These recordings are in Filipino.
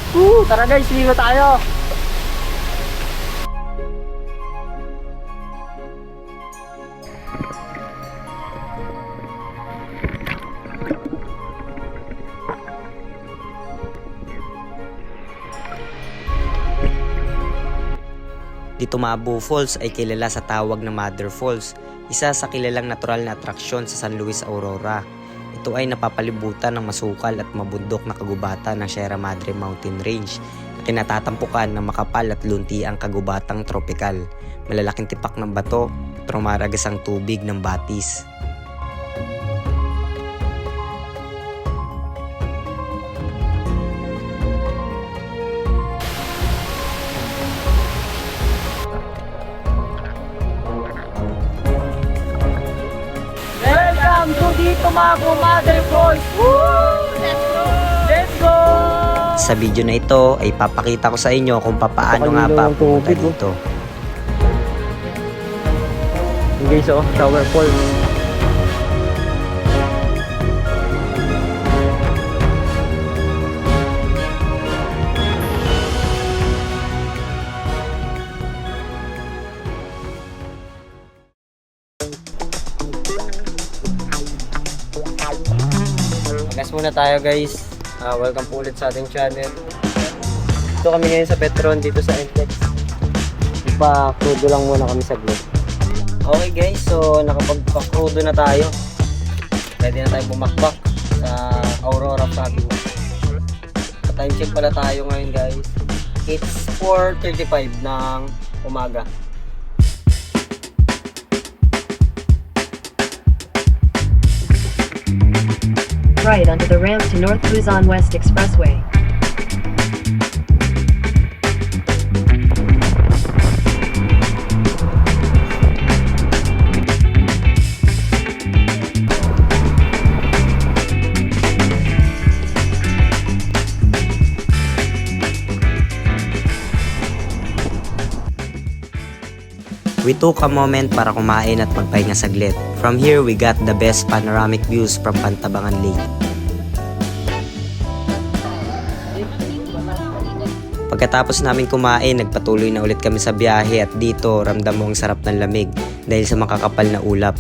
Tara guys, ligo tayo. Dito Mabo Falls ay kilala sa tawag na Mother Falls, isa sa kilalang natural na atraksyon sa San Luis, Aurora. Ito ay napapalibutan ng masukal at mabundok na kagubatan ng Sierra Madre Mountain Range na kinatatampukan ng makapal at luntiang kagubatang tropikal, malalaking tipak ng bato, trumaragasang tubig ng batis. Welcome to Dito Mabo Mother Falls. Let's go! Let's go! Sa video na ito ay papakita ko sa inyo kung papaano nga ba pumunta dito. Guys, shower falls. Gas muna tayo guys. Welcome po ulit sa ating channel. Dito kami ngayon sa Petron, dito sa NTEX. Ipa-crudo lang muna kami saglit. Okay guys, so nakapag-crudo na tayo. Pwede na tayo bumakbak sa Aurora Fabio. Time check pala tayo ngayon guys. It's 4:35 ng umaga. Right onto the ramp to North Luzon West Expressway. We took a moment para kumain at magpahinga saglit. From here, we got the best panoramic views from Pantabangan Lake. Pagkatapos namin kumain, nagpatuloy na ulit kami sa biyahe at dito ramdam mo ang sarap ng lamig dahil sa makakapal na ulap.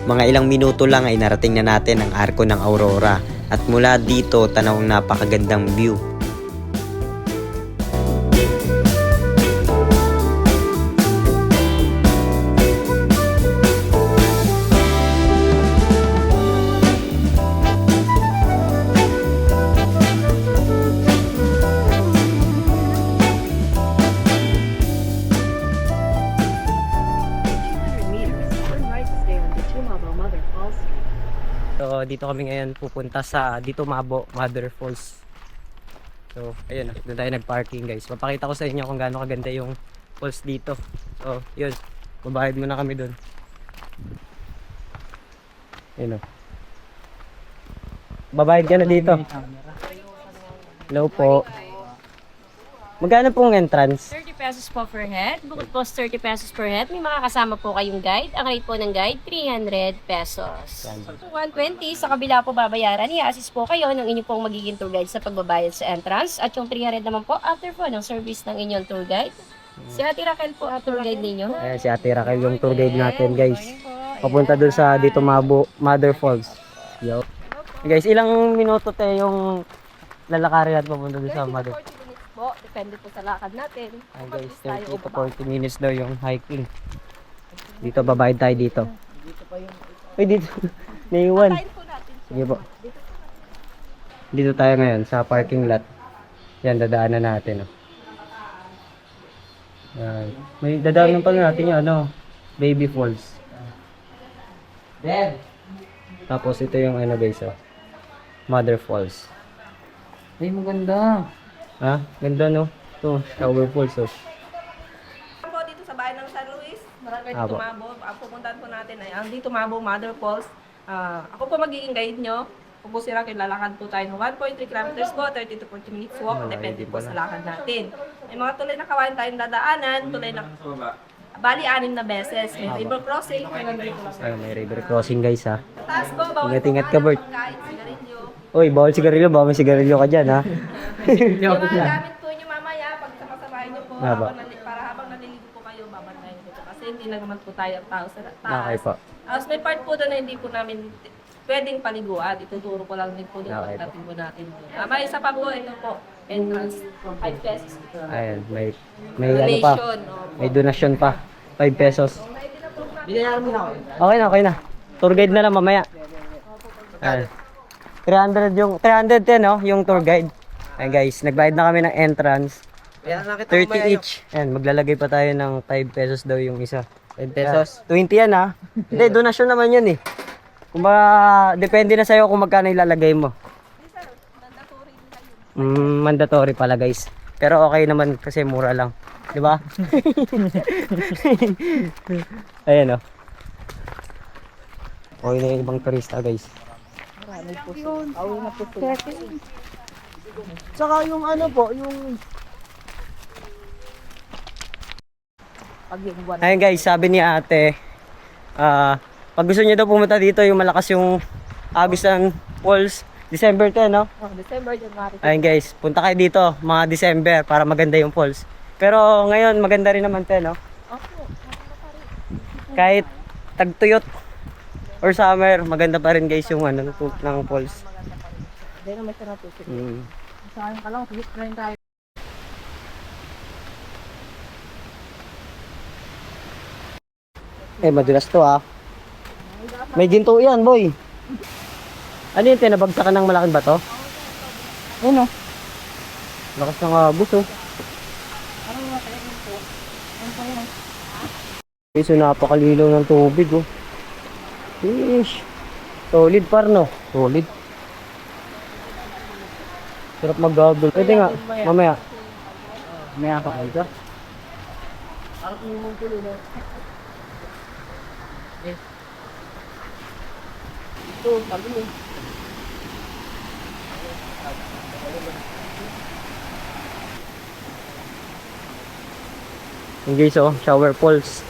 Mga ilang minuto lang ay narating na natin ang arko ng Aurora at mula dito tanaw ang napakagandang view. So dito kami ngayon pupunta sa Dito Mabo Mother Falls. So ayun, doon tayo nag-parking guys. Papakita ko sa inyo kung gaano kaganda yung falls dito. So yun, babayad muna kami doon. Ayun o. Babayad ka na dito. Hello po. Magkano pong entrance? 30 pesos po per head. Bukod po sa 30 pesos per head, may makakasama po kayong guide. Ang rate po ng guide, 300 pesos. 120 sa kabila po babayaran. I-assist po kayo ng inyong pong magiging tour guide sa pagbabayad sa entrance. At yung 300 naman po after po ng service ng inyong tour guide. Si Ate Raquel po ang tour guide ninyo. Ayan si Ate Raquel yung tour guide natin guys. Papunta dun sa Dito Mabo Mother Falls. Yo. Guys, ilang minuto tayo yung lalakarin at papunta dun sa Mother Falls? Po, depende po sa lakad natin. Ay guys, 30 to 40 minutes daw yung hiking. Dito, babayad tayo dito. Ay, dito. Naiwan. Sige po. Dito tayo ngayon sa parking lot. Yan, dadaanan natin. Oh. Yan. May dadaanan pa natin yung ano, Baby Falls. Tapos ito yung ano guys, oh. Mother Falls. Ay, maganda. Ha? Ganda no? Ito, shower falls oh. Po dito sa bayan ng San Luis, Barangay Apo. Dito Mabo. Ang pupuntahan po natin ay ang Dito Mabo Mother Falls. Ako po magiging guide nyo. Kung po si Raquel, lalakad po tayo ng 1.3 kilometers po, 30 to 40 minutes walk. Depende po sa lakad natin. May mga tulay na kawain tayong dadaanan, tulay na bali 6 na beses. May river crossing. Ay, may river crossing guys ha. Taas po, bawal Ingat-ingat ka, Bert. pagkain. Uy, bawal sigarilyo. Bawal may sigarilyo ka dyan, ha? Yung mga gamit po nyo mamaya, pag samasabahin nyo po, Aba. para habang naliligo po kayo, babantayan ko po. Kasi hindi lang naman po tayo ang tao sa taas. Okay po. Tapos may part po doon na hindi po namin pwedeng paliguan. Ituturo ko lang din po doon Okay pagdating po natin doon. May isa pa po, ito po, entrance, 5 pesos. Ayan, may ano pa. Donation. May donation pa. 5 pesos. Okay na, okay na. Tour guide na lang mamaya. Ayan. 300 10, no? Yung tour guide. Ayan guys, nagbayad na kami ng entrance. 30 each. Ayan, maglalagay pa tayo ng 5 pesos daw yung isa. 5 pesos? 20 yan, ha? Hindi, donasyon naman yun, eh. Kumbaga, depende na sa'yo kung magkano ilalagay mo. Mandatory pala, guys. Pero okay naman kasi mura lang. Di ba? Ayan, oh. Okay na yung ibang turista, guys. Tsaka yung ano po, yung Ayun guys, sabi ni ate, pag gusto niyo daw pumunta dito, yung malakas yung agos ng falls, December 10, no? December, January. Ayun guys, punta kayo dito, mga December, para maganda yung falls. Pero ngayon, maganda rin naman 10, no? Kahit tagtuyot or summer, maganda pa rin guys yung ano, ng falls. Hindi naman siya natutunan. Sayang ka lang, hit na rin tayo. Madulas to, ah. May ginto yan, boy. Ano yung tinabagsakan ng malaking bato? Ano? Lakas ng agos, oh. So, napakalilaw ng tubig, oh. Fish. Solid par, no? Solid. Sarap mag-goggle. Pwede nga, mamaya. Mamaya ka kayo. Ito, sabi mo. Yung guys, oh, shower falls.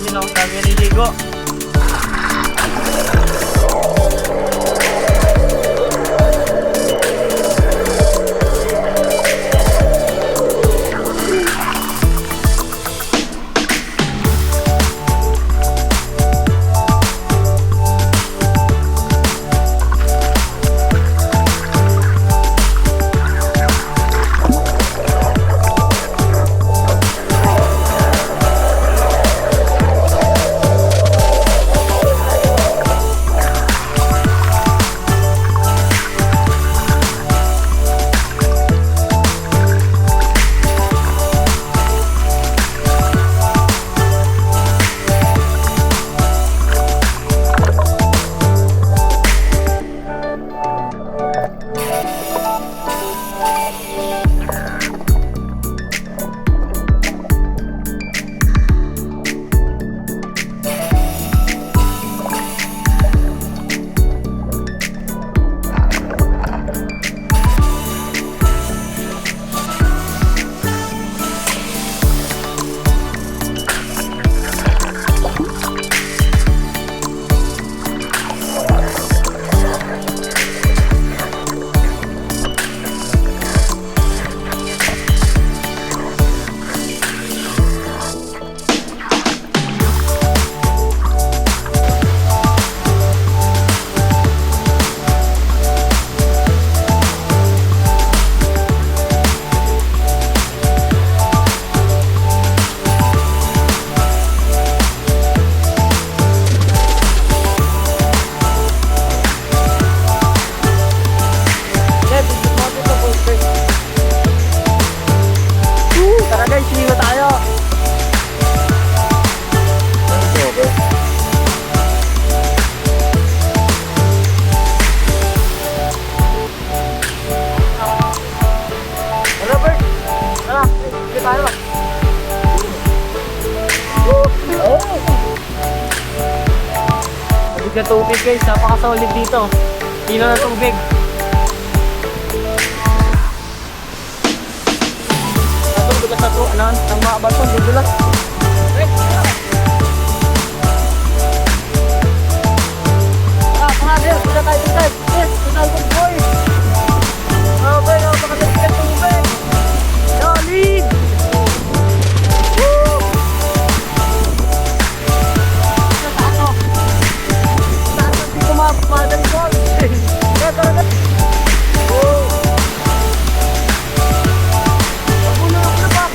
Yun ang kami niligo. na tubig guys. Napaka-solid dito. Tino na tubig. Dulas na to. Ano? Ang mga bato. Dulas. Mga Del. Punta tayo dito. Yes. Punta tayo boy. Okay. Napakalalit na tubig. Solid. Mother God! Tara na! Pagulo ako na ba?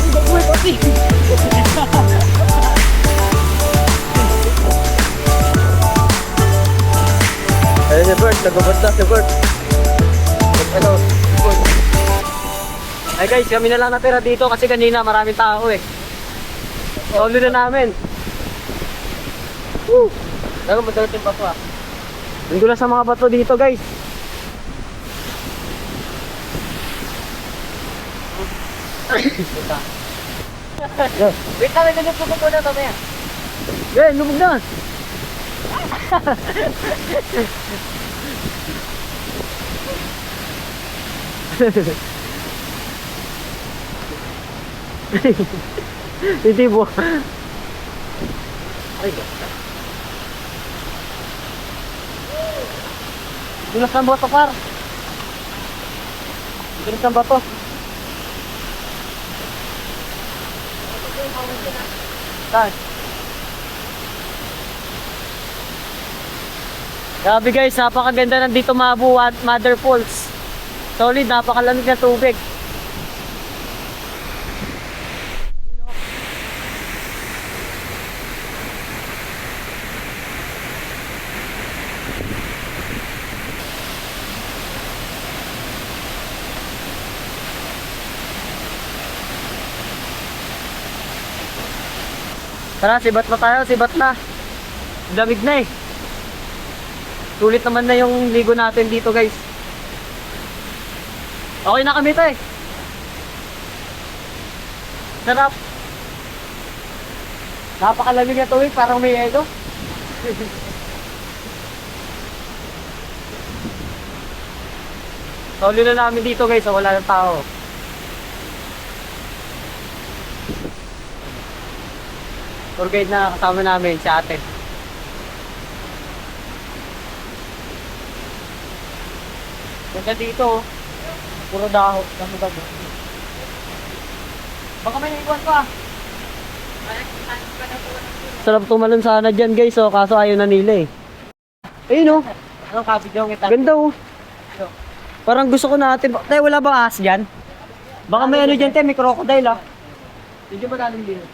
Bagulo pati! Ayun si Bert, nagubot na si Bert. Hello, Bert. Ay guys, kami na lang natira dito kasi kanina maraming tao eh. Solo na namin. Woo! Dago madalit yung bato ah. Ang gulas sa mga bato dito guys. Wait lang, ganyan po ko na mamaya. Eh, lumog na. Hindi po. Ay, ganda. Dulas ng bato, par. Dulas ng bato. Saan? Grabe guys, napakaganda nandito Mabu Mother Falls. Solid, napakalamig na tubig. Tara, sibat na tayo, sibat na. Damig na eh. Sulit naman na yung ligo natin dito guys. Okay na kami tayo. Sarap. Napakalamig na tubig, parang may ego. Solo na namin dito guys, so wala ng tao. Tour guide na kasama namin, si ate. Ganda dito oh. Puro dahon, damo-damo. Baka may iwan pa. Sarap tumalon sana dyan guys oh, kaso ayaw na nila eh. Ayun oh. Anong kapit yung kita? Ganda oh. Parang gusto ko natin. Tayo wala bang ahas dyan? Baka may ano dyan tayo, may crocodile ah. Hindi ba natin dito?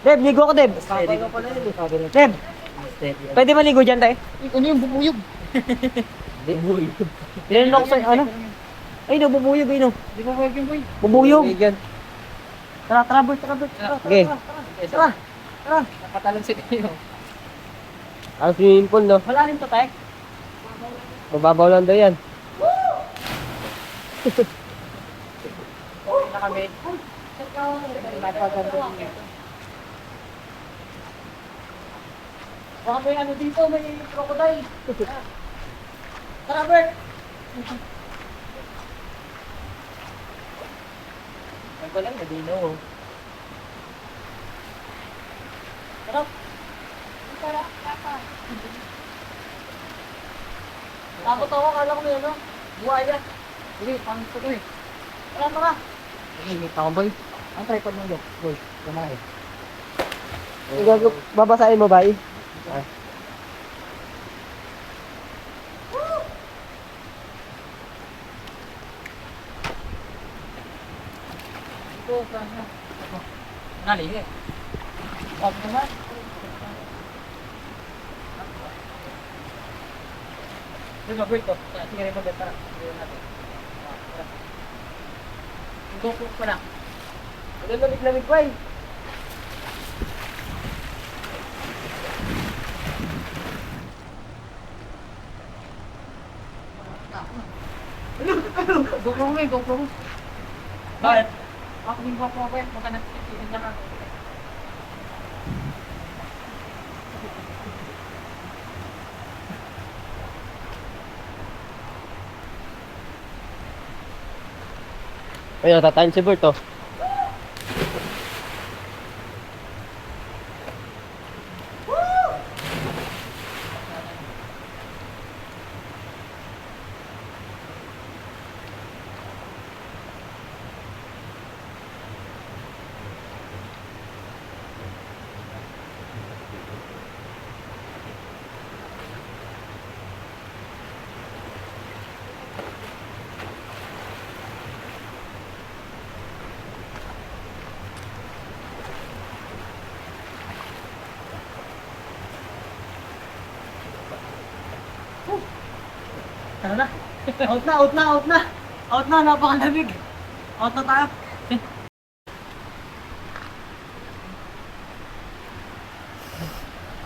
Deb, ligo ko Deb. Deb, pwede maligo dyan tayo? Ano yung bubuyog? Bubuyog. Tinanong ko sa ano? Ay no, bubuyog ay no. Hindi bubuyog yung boy. Bubuyog. Tara, tara boy, tara boy. Okay. Tara. Tara. Nakatalon si Tio. Ang swimming pool no? Malalim to tayo. Mababaw lang daw yan. Na kami. Baka may ano dito, may crocodile. Tara, Bert! Ay ko lang, nadino. Tara! Tara, tara. Takot ako, kala ko may ano, buhaya. Hindi, pangit ko eh. Tara, tara! Hindi, ako boy. Ang tripod mo yun, boy. Gamay. Babasahin mo ba eh? Ay. Ito, sana. Nali eh. Wag naman. Ito, Berto. Sige rin mo dyan, tara. Ito natin. Ito ko lang. Ito lamig-lamig pa eh. GoPro mo, GoPro mo. Bakit? Ako yung GoPro ko, baka nagtitigil na ka. Ayun, natatayin si Bert, oh. Tara na. Out na, out na, out na. Out na, napakalamig. Out na tayo.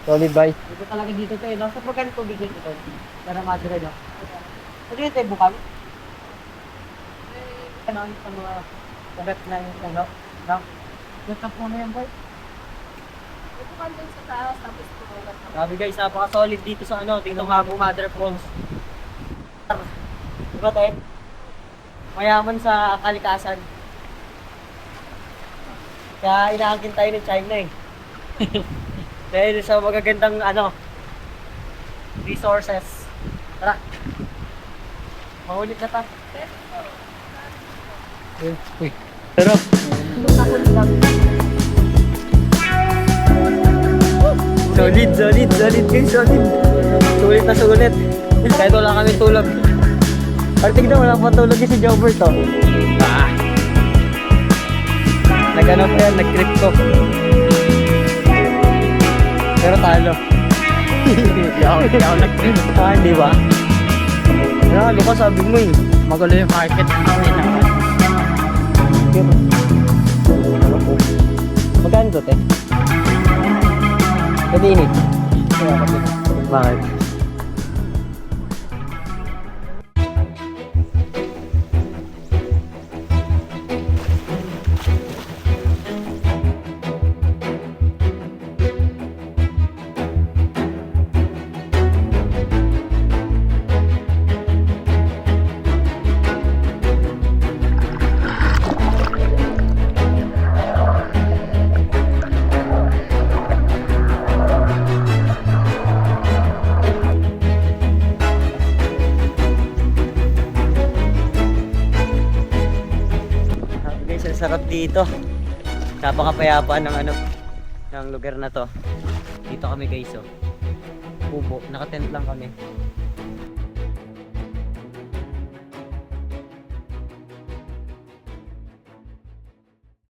Solid, bye. Dito talaga dito tayo. Nasa pagkano tubig dito tayo. Para madre no. Ano yun tayo bukal? Ano yung sa mga ugat na yung ano? No? Gatap mo na yan boy. Bukal dun sa taas, tapos pumagat na. Grabe guys, napaka-solid dito sa ano, tingnan nga po Mother Falls. Diba tayo? Mayaman sa kalikasan. Kaya inaangkin tayo ng China eh. Dahil sa magagandang ano, resources. Tara. Mahulit na ta. Uy. Pero, solid guys, solid. Sulit na sulit. Kahit wala kami tulog. Pero tignan, wala pa tulog si Jobert to. Nag-ano pa yan, nag-trip ko. Pero talo. Hindi ako nag-trip. Hindi ba? Ano ka sabi mo eh. Magulo yung market. Magkano to, te? Kadinit. Bakit? Guys, ang sarap dito. Napakapayapa ng ano, ng lugar na to. Dito kami guys, oh. Pupo, nakatent lang kami.